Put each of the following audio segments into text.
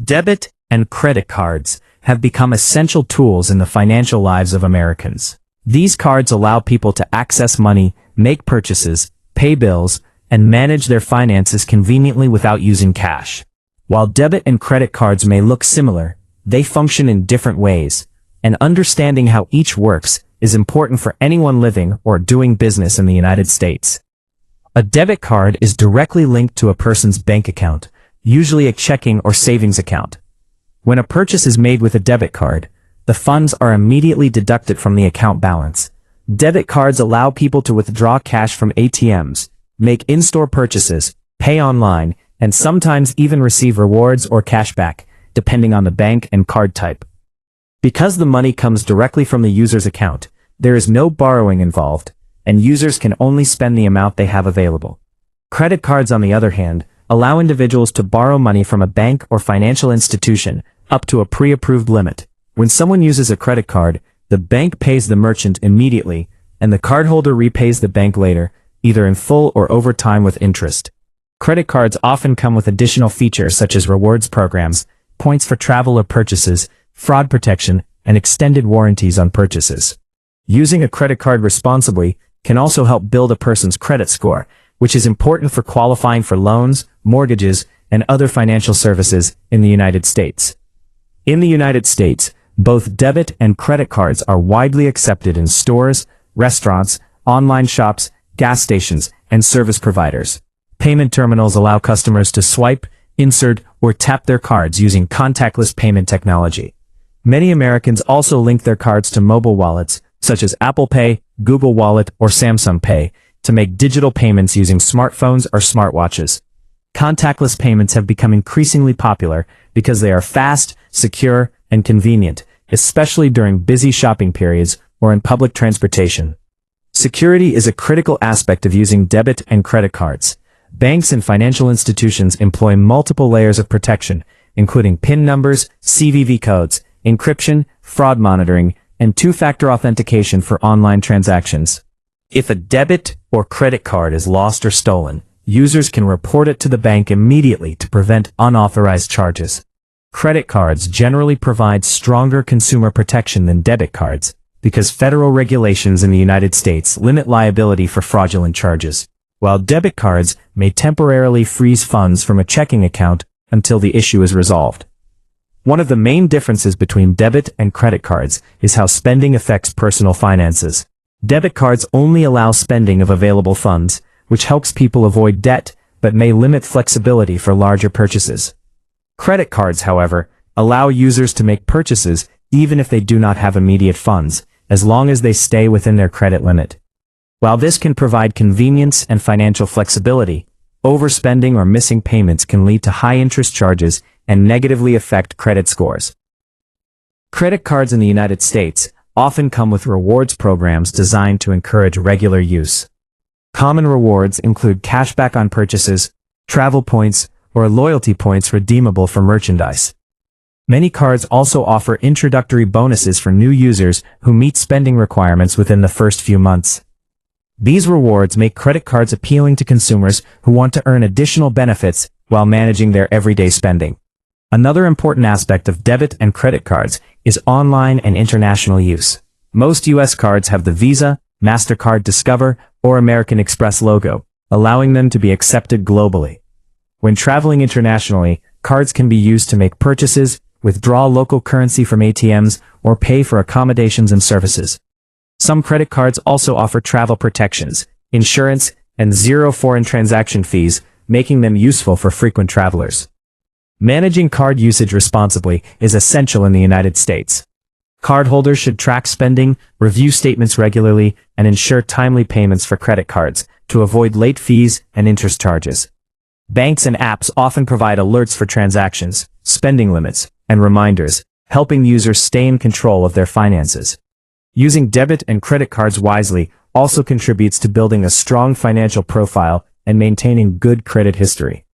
Debit and credit cards have become essential tools in the financial lives of Americans. These cards allow people to access money, make purchases, pay bills, and manage their finances conveniently without using cash. While debit and credit cards may look similar, they function in different ways, and understanding how each works is important for anyone living or doing business in the United States. A debit card is directly linked to a person's bank account, usually a checking or savings account. When a purchase is made with a debit card, the funds are immediately deducted from the account balance. Debit cards allow people to withdraw cash from ATMs, make in-store purchases, pay online, and sometimes even receive rewards or cashback, depending on the bank and card type. Because the money comes directly from the user's account, there is no borrowing involved, and users can only spend the amount they have available. Credit cards, on the other hand, allow individuals to borrow money from a bank or financial institution up to a pre-approved limit. When someone uses a credit card, the bank pays the merchant immediately, and the cardholder repays the bank later, either in full or over time with interest. Credit cards often come with additional features such as rewards programs, points for travel or purchases, fraud protection, and extended warranties on purchases. Using a credit card responsibly can also help build a person's credit score, which is important for qualifying for loans, mortgages, and other financial services in the United States. In the United States, both debit and credit cards are widely accepted in stores, restaurants, online shops, gas stations, and service providers. Payment terminals allow customers to swipe, insert, or tap their cards using contactless payment technology. Many Americans also link their cards to mobile wallets, such as Apple Pay, Google Wallet, or Samsung Pay, to make digital payments using smartphones or smartwatches. Contactless payments have become increasingly popular because they are fast, secure, and convenient, especially during busy shopping periods or in public transportation. Security is a critical aspect of using debit and credit cards. Banks and financial institutions employ multiple layers of protection, including PIN numbers, CVV codes, encryption, fraud monitoring, and two-factor authentication for online transactions. If a debit or credit card is lost or stolen, users can report it to the bank immediately to prevent unauthorized charges. Credit cards generally provide stronger consumer protection than debit cards because federal regulations in the United States limit liability for fraudulent charges, while debit cards may temporarily freeze funds from a checking account until the issue is resolved. One of the main differences between debit and credit cards is how spending affects personal finances. Debit cards only allow spending of available funds, which helps people avoid debt but may limit flexibility for larger purchases. Credit cards, however, allow users to make purchases even if they do not have immediate funds, as long as they stay within their credit limit. While this can provide convenience and financial flexibility, overspending or missing payments can lead to high interest charges and negatively affect credit scores. Credit cards in the United States often come with rewards programs designed to encourage regular use. Common rewards include cashback on purchases, travel points, or loyalty points redeemable for merchandise. Many cards also offer introductory bonuses for new users who meet spending requirements within the first few months. These rewards make credit cards appealing to consumers who want to earn additional benefits while managing their everyday spending. Another important aspect of debit and credit cards is online and international use. Most U.S. cards have the Visa, MasterCard Discover, or American Express logo, allowing them to be accepted globally. When traveling internationally, cards can be used to make purchases, withdraw local currency from ATMs, or pay for accommodations and services. Some credit cards also offer travel protections, insurance, and zero foreign transaction fees, making them useful for frequent travelers. Managing card usage responsibly is essential in the United States. Cardholders should track spending, review statements regularly, and ensure timely payments for credit cards to avoid late fees and interest charges. Banks and apps often provide alerts for transactions, spending limits, and reminders, helping users stay in control of their finances. Using debit and credit cards wisely also contributes to building a strong financial profile and maintaining good credit history.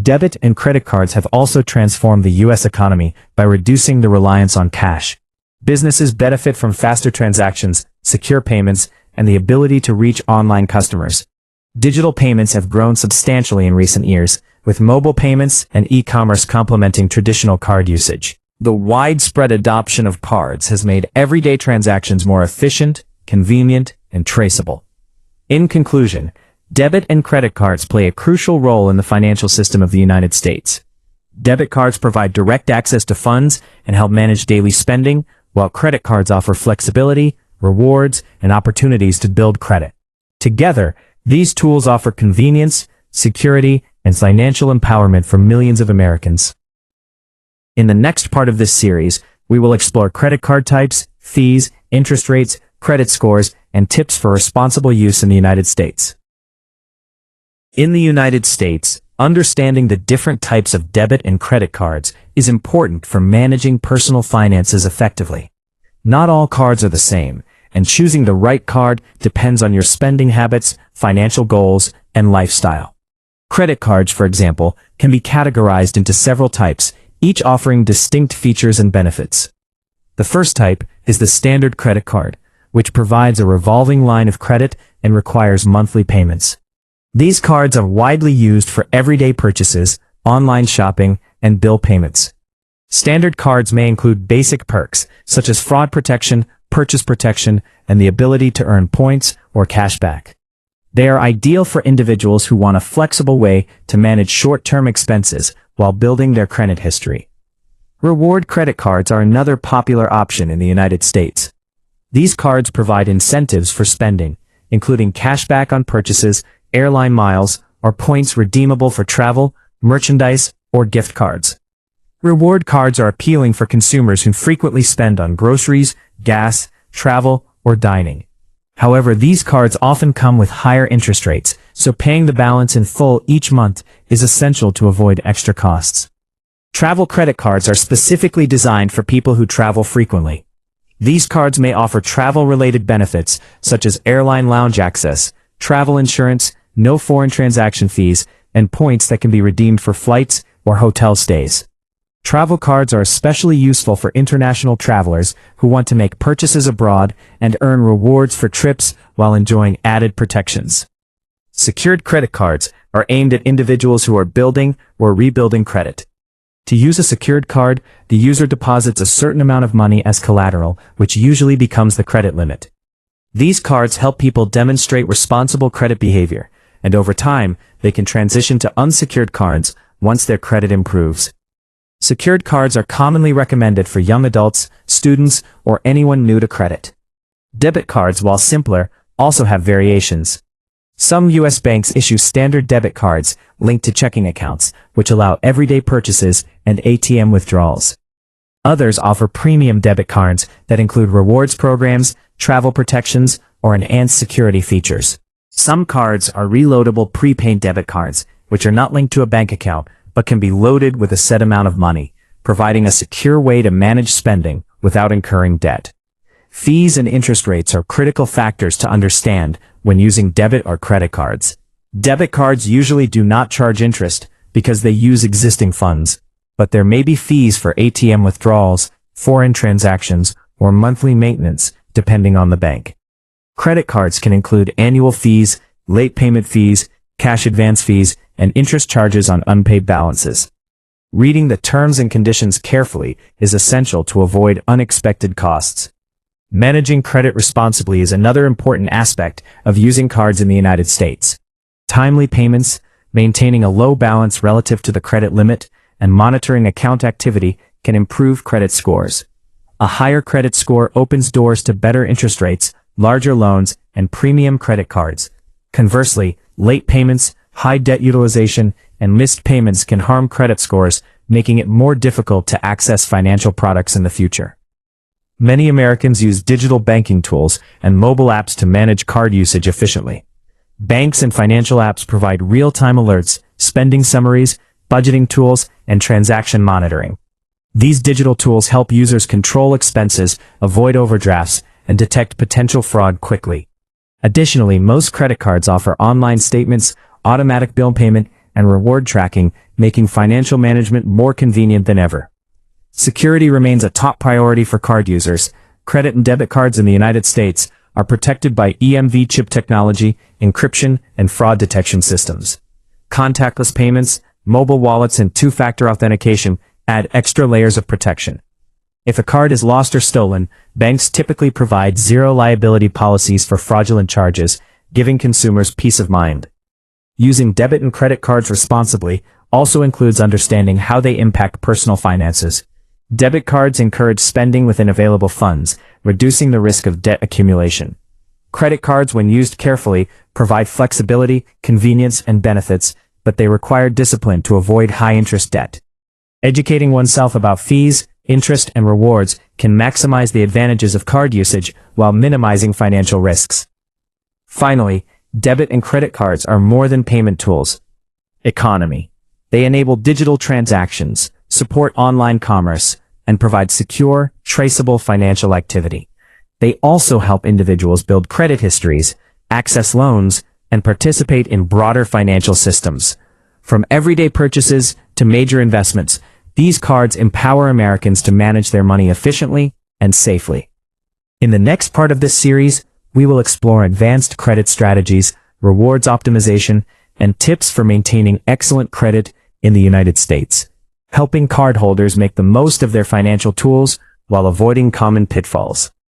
Debit and credit cards have also transformed the U.S. economy by reducing the reliance on cash. Businesses benefit from faster transactions, secure payments, and the ability to reach online customers. Digital payments have grown substantially in recent years, with mobile payments and e-commerce complementing traditional card usage. The widespread adoption of cards has made everyday transactions more efficient, convenient, and traceable. In conclusion, debit and credit cards play a crucial role in the financial system of the United States. Debit cards provide direct access to funds and help manage daily spending, while credit cards offer flexibility, rewards, and opportunities to build credit. Together, these tools offer convenience, security, and financial empowerment for millions of Americans. In the next part of this series, we will explore credit card types, fees, interest rates, credit scores, and tips for responsible use in the United States. In the United States, understanding the different types of debit and credit cards is important for managing personal finances effectively. Not all cards are the same, and choosing the right card depends on your spending habits, financial goals, and lifestyle. Credit cards, for example, can be categorized into several types, each offering distinct features and benefits. The first type is the standard credit card, which provides a revolving line of credit and requires monthly payments. These cards are widely used for everyday purchases, online shopping, and bill payments. Standard cards may include basic perks, such as fraud protection, purchase protection, and the ability to earn points or cash back. They are ideal for individuals who want a flexible way to manage short-term expenses while building their credit history. Reward credit cards are another popular option in the United States. These cards provide incentives for spending, including cashback on purchases, airline miles, or points redeemable for travel, merchandise, or gift cards. Reward cards are appealing for consumers who frequently spend on groceries, gas, travel, or dining. However, these cards often come with higher interest rates, so paying the balance in full each month is essential to avoid extra costs. Travel credit cards are specifically designed for people who travel frequently. These cards may offer travel-related benefits, such as airline lounge access, travel insurance, no foreign transaction fees, and points that can be redeemed for flights or hotel stays. Travel cards are especially useful for international travelers who want to make purchases abroad and earn rewards for trips while enjoying added protections. Secured credit cards are aimed at individuals who are building or rebuilding credit. To use a secured card, the user deposits a certain amount of money as collateral, which usually becomes the credit limit. These cards help people demonstrate responsible credit behavior, and over time, they can transition to unsecured cards once their credit improves. Secured cards are commonly recommended for young adults, students, or anyone new to credit. Debit cards, while simpler, also have variations. Some U.S. banks issue standard debit cards linked to checking accounts, which allow everyday purchases and ATM withdrawals. Others offer premium debit cards that include rewards programs, travel protections, or enhanced security features. Some cards are reloadable prepaid debit cards, which are not linked to a bank account, but can be loaded with a set amount of money, providing a secure way to manage spending without incurring debt. Fees and interest rates are critical factors to understand when using debit or credit cards. Debit cards usually do not charge interest because they use existing funds, but there may be fees for ATM withdrawals, foreign transactions, or monthly maintenance, depending on the bank. Credit cards can include annual fees, late payment fees, cash advance fees, and interest charges on unpaid balances. Reading the terms and conditions carefully is essential to avoid unexpected costs. Managing credit responsibly is another important aspect of using cards in the United States. Timely payments, maintaining a low balance relative to the credit limit, and monitoring account activity can improve credit scores. A higher credit score opens doors to better interest rates, larger loans, and premium credit cards. Conversely, late payments, high debt utilization, and missed payments can harm credit scores, making it more difficult to access financial products in the future. Many Americans use digital banking tools and mobile apps to manage card usage efficiently. Banks and financial apps provide real-time alerts, spending summaries, budgeting tools, and transaction monitoring. These digital tools help users control expenses, avoid overdrafts, and detect potential fraud quickly. Additionally, most credit cards offer online statements, automatic bill payment, and reward tracking, making financial management more convenient than ever. Security remains a top priority for card users. Credit and debit cards in the United States are protected by EMV chip technology, encryption, and fraud detection systems. Contactless payments, Mobile wallets and two-factor authentication add extra layers of protection. If a card is lost or stolen, banks typically provide zero-liability policies for fraudulent charges, giving consumers peace of mind. Using debit and credit cards responsibly also includes understanding how they impact personal finances. Debit cards encourage spending within available funds, reducing the risk of debt accumulation. Credit cards, when used carefully, provide flexibility, convenience, and benefits, but they require discipline to avoid high-interest debt. Educating oneself about fees, interest, and rewards can maximize the advantages of card usage while minimizing financial risks. Finally, debit and credit cards are more than payment tools. Economy. They enable digital transactions, support online commerce, and provide secure, traceable financial activity. They also help individuals build credit histories, access loans, and participate in broader financial systems. From everyday purchases to major investments, these cards empower Americans to manage their money efficiently and safely. In the next part of this series, we will explore advanced credit strategies, rewards optimization, and tips for maintaining excellent credit in the United States, helping cardholders make the most of their financial tools while avoiding common pitfalls.